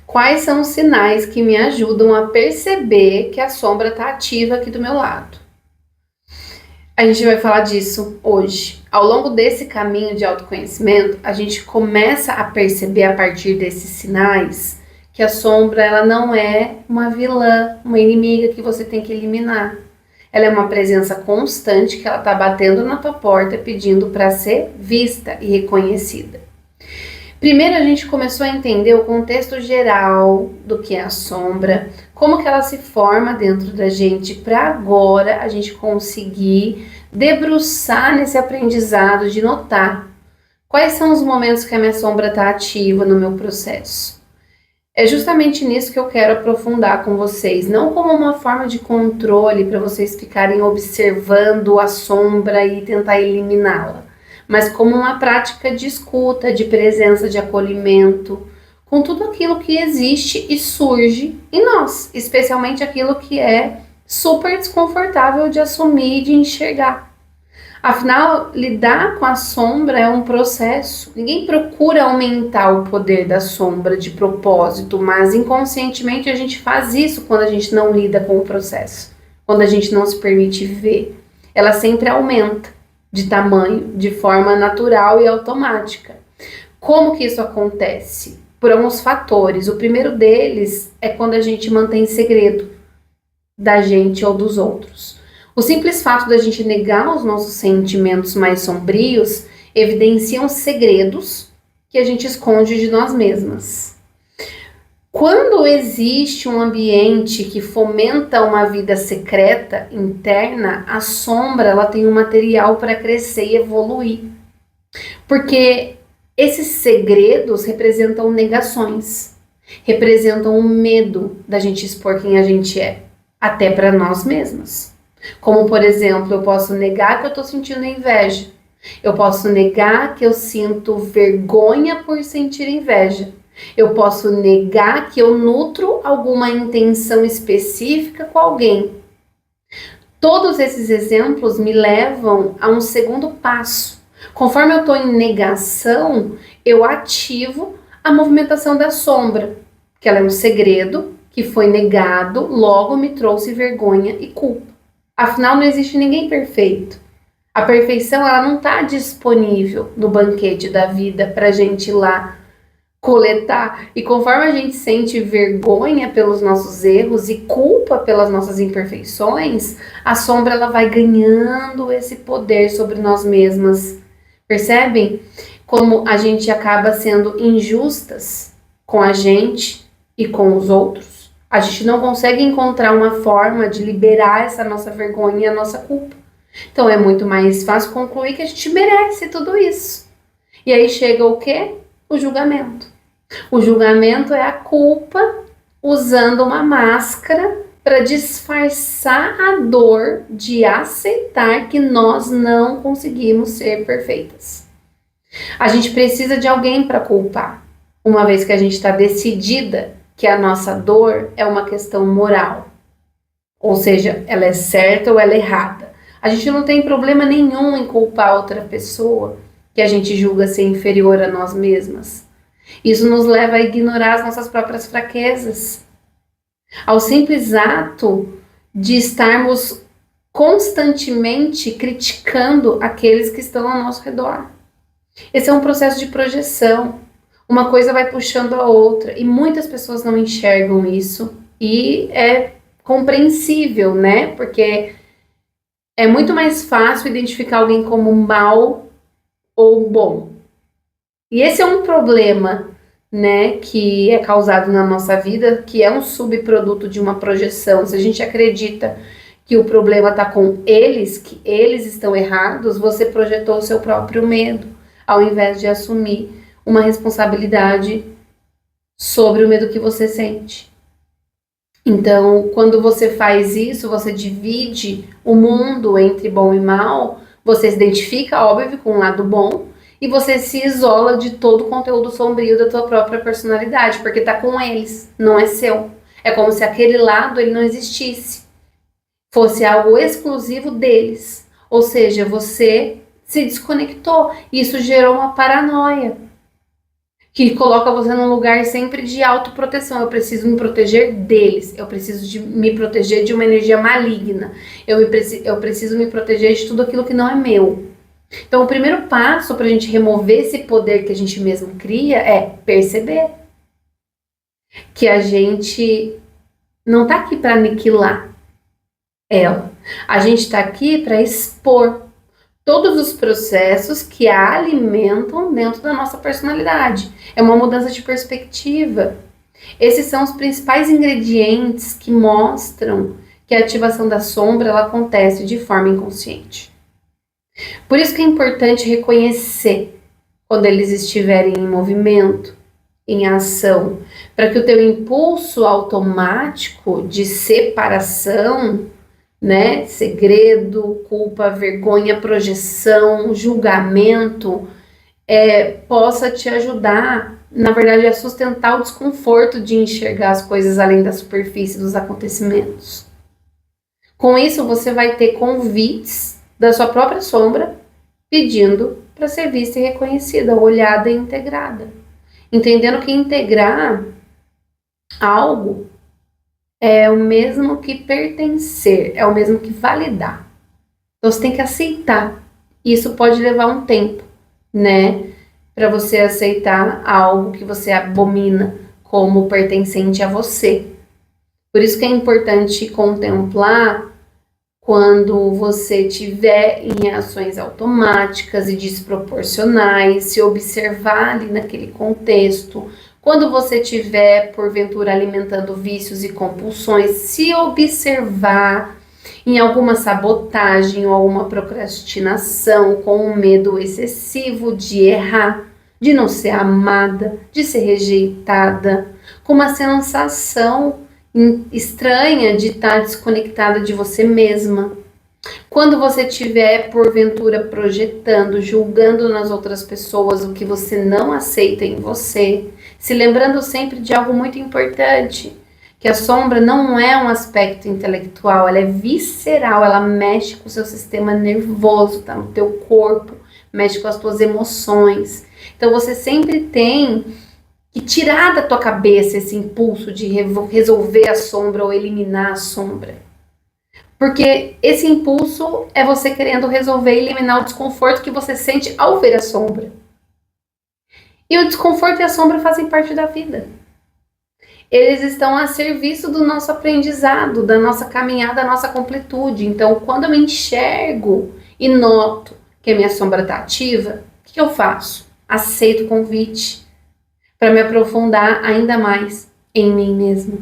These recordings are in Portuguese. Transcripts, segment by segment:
Quais são os sinais que me ajudam a perceber que a sombra está ativa aqui do meu lado? A gente vai falar disso hoje. Ao longo desse caminho de autoconhecimento, a gente começa a perceber a partir desses sinais que a sombra ela não é uma vilã, uma inimiga que você tem que eliminar. Ela é uma presença constante que ela está batendo na tua porta pedindo para ser vista e reconhecida. Primeiro a gente começou a entender o contexto geral do que é a sombra, como que ela se forma dentro da gente, para agora a gente conseguir debruçar nesse aprendizado de notar quais são os momentos que a minha sombra está ativa no meu processo. É justamente nisso que eu quero aprofundar com vocês, não como uma forma de controle para vocês ficarem observando a sombra e tentar eliminá-la, mas como uma prática de escuta, de presença, de acolhimento, com tudo aquilo que existe e surge em nós, especialmente aquilo que é super desconfortável de assumir e de enxergar. Afinal, lidar com a sombra é um processo. Ninguém procura aumentar o poder da sombra de propósito, mas inconscientemente a gente faz isso quando a gente não lida com o processo, quando a gente não se permite ver. Ela sempre aumenta de tamanho, de forma natural e automática. Como que isso acontece? Por alguns fatores. O primeiro deles é quando a gente mantém segredo da gente ou dos outros. O simples fato da gente negar os nossos sentimentos mais sombrios evidenciam segredos que a gente esconde de nós mesmas. Quando existe um ambiente que fomenta uma vida secreta interna, a sombra ela tem um material para crescer e evoluir. Porque esses segredos representam negações, representam o medo da gente expor quem a gente é, até para nós mesmas. Como, por exemplo, eu posso negar que eu estou sentindo inveja. Eu posso negar que eu sinto vergonha por sentir inveja. Eu posso negar que eu nutro alguma intenção específica com alguém. Todos esses exemplos me levam a um segundo passo. Conforme eu estou em negação, eu ativo a movimentação da sombra, que ela é um segredo que foi negado, logo me trouxe vergonha e culpa. Afinal, não existe ninguém perfeito. A perfeição ela não está disponível no banquete da vida para a gente ir lá coletar. E conforme a gente sente vergonha pelos nossos erros e culpa pelas nossas imperfeições, a sombra ela vai ganhando esse poder sobre nós mesmas. Percebem como a gente acaba sendo injustas com a gente e com os outros? A gente não consegue encontrar uma forma de liberar essa nossa vergonha e a nossa culpa. Então é muito mais fácil concluir que a gente merece tudo isso. E aí chega o quê? O julgamento. O julgamento é a culpa usando uma máscara para disfarçar a dor de aceitar que nós não conseguimos ser perfeitas. A gente precisa de alguém para culpar, uma vez que a gente está decidida que a nossa dor é uma questão moral. Ou seja, ela é certa ou ela é errada. A gente não tem problema nenhum em culpar outra pessoa que a gente julga ser inferior a nós mesmas. Isso nos leva a ignorar as nossas próprias fraquezas. Ao simples ato de estarmos constantemente criticando aqueles que estão ao nosso redor. Esse é um processo de projeção. Uma coisa vai puxando a outra e muitas pessoas não enxergam isso e é compreensível, né? Porque é muito mais fácil identificar alguém como mal ou bom. E esse é um problema, né, que é causado na nossa vida, que é um subproduto de uma projeção. Se a gente acredita que o problema está com eles, que eles estão errados, você projetou o seu próprio medo, ao invés de assumir uma responsabilidade sobre o medo que você sente. Então, quando você faz isso, você divide o mundo entre bom e mal, você se identifica, óbvio, com um lado bom, e você se isola de todo o conteúdo sombrio da tua própria personalidade, porque tá com eles, não é seu. É como se aquele lado ele não existisse, fosse algo exclusivo deles. Ou seja, você se desconectou, e isso gerou uma paranoia. que coloca você num lugar sempre de autoproteção. Eu preciso me proteger deles, eu preciso de me proteger de uma energia maligna, eu preciso me proteger de tudo aquilo que não é meu. Então, o primeiro passo para a gente remover esse poder que a gente mesmo cria é perceber que a gente não está aqui para aniquilar ela. A gente está aqui para expor todos os processos que a alimentam dentro da nossa personalidade. É uma mudança de perspectiva. Esses são os principais ingredientes que mostram que a ativação da sombra ela acontece de forma inconsciente. Por isso que é importante reconhecer quando eles estiverem em movimento, em ação, para que o teu impulso automático de separação, né, segredo, culpa, vergonha, projeção, julgamento, possa te ajudar, na verdade, a sustentar o desconforto de enxergar as coisas além da superfície dos acontecimentos. Com isso, você vai ter convites da sua própria sombra pedindo para ser vista e reconhecida, olhada e integrada. Entendendo que integrar algo é o mesmo que pertencer, é o mesmo que validar. Então você tem que aceitar. Isso pode levar um tempo, né? Para você aceitar algo que você abomina como pertencente a você. Por isso que é importante contemplar quando você estiver em ações automáticas e desproporcionais, se observar ali naquele contexto. Quando você estiver, porventura, alimentando vícios e compulsões, se observar em alguma sabotagem ou alguma procrastinação, com um medo excessivo de errar, de não ser amada, de ser rejeitada, com uma sensação estranha de estar desconectada de você mesma. Quando você estiver, porventura, projetando, julgando nas outras pessoas o que você não aceita em você, se lembrando sempre de algo muito importante, que a sombra não é um aspecto intelectual, ela é visceral, ela mexe com o seu sistema nervoso, tá no teu corpo, mexe com as tuas emoções. Então você sempre tem que tirar da tua cabeça esse impulso de resolver a sombra ou eliminar a sombra. Porque esse impulso é você querendo resolver e eliminar o desconforto que você sente ao ver a sombra. E o desconforto e a sombra fazem parte da vida. Eles estão a serviço do nosso aprendizado, da nossa caminhada, da nossa completude. Então, quando eu me enxergo e noto que a minha sombra está ativa, o que eu faço? Aceito o convite para me aprofundar ainda mais em mim mesma.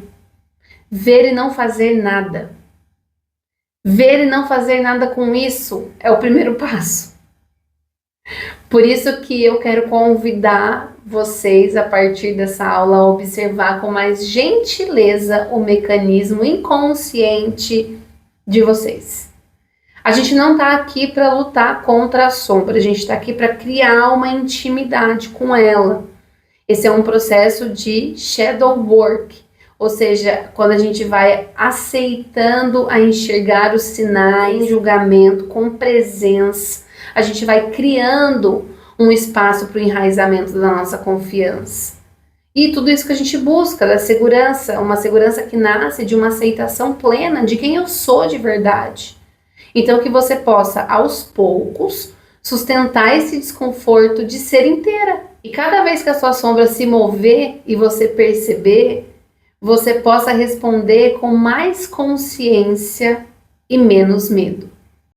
Ver e não fazer nada. Ver e não fazer nada com isso é o primeiro passo. Por isso que eu quero convidar vocês, a partir dessa aula, a observar com mais gentileza o mecanismo inconsciente de vocês. A gente não está aqui para lutar contra a sombra, a gente está aqui para criar uma intimidade com ela. Esse é um processo de shadow work, ou seja, quando a gente vai aceitando a enxergar os sinais, julgamento com presença, a gente vai criando um espaço para o enraizamento da nossa confiança. E tudo isso que a gente busca, da segurança, uma segurança que nasce de uma aceitação plena de quem eu sou de verdade. Então que você possa, aos poucos, sustentar esse desconforto de ser inteira. E cada vez que a sua sombra se mover e você perceber, você possa responder com mais consciência e menos medo.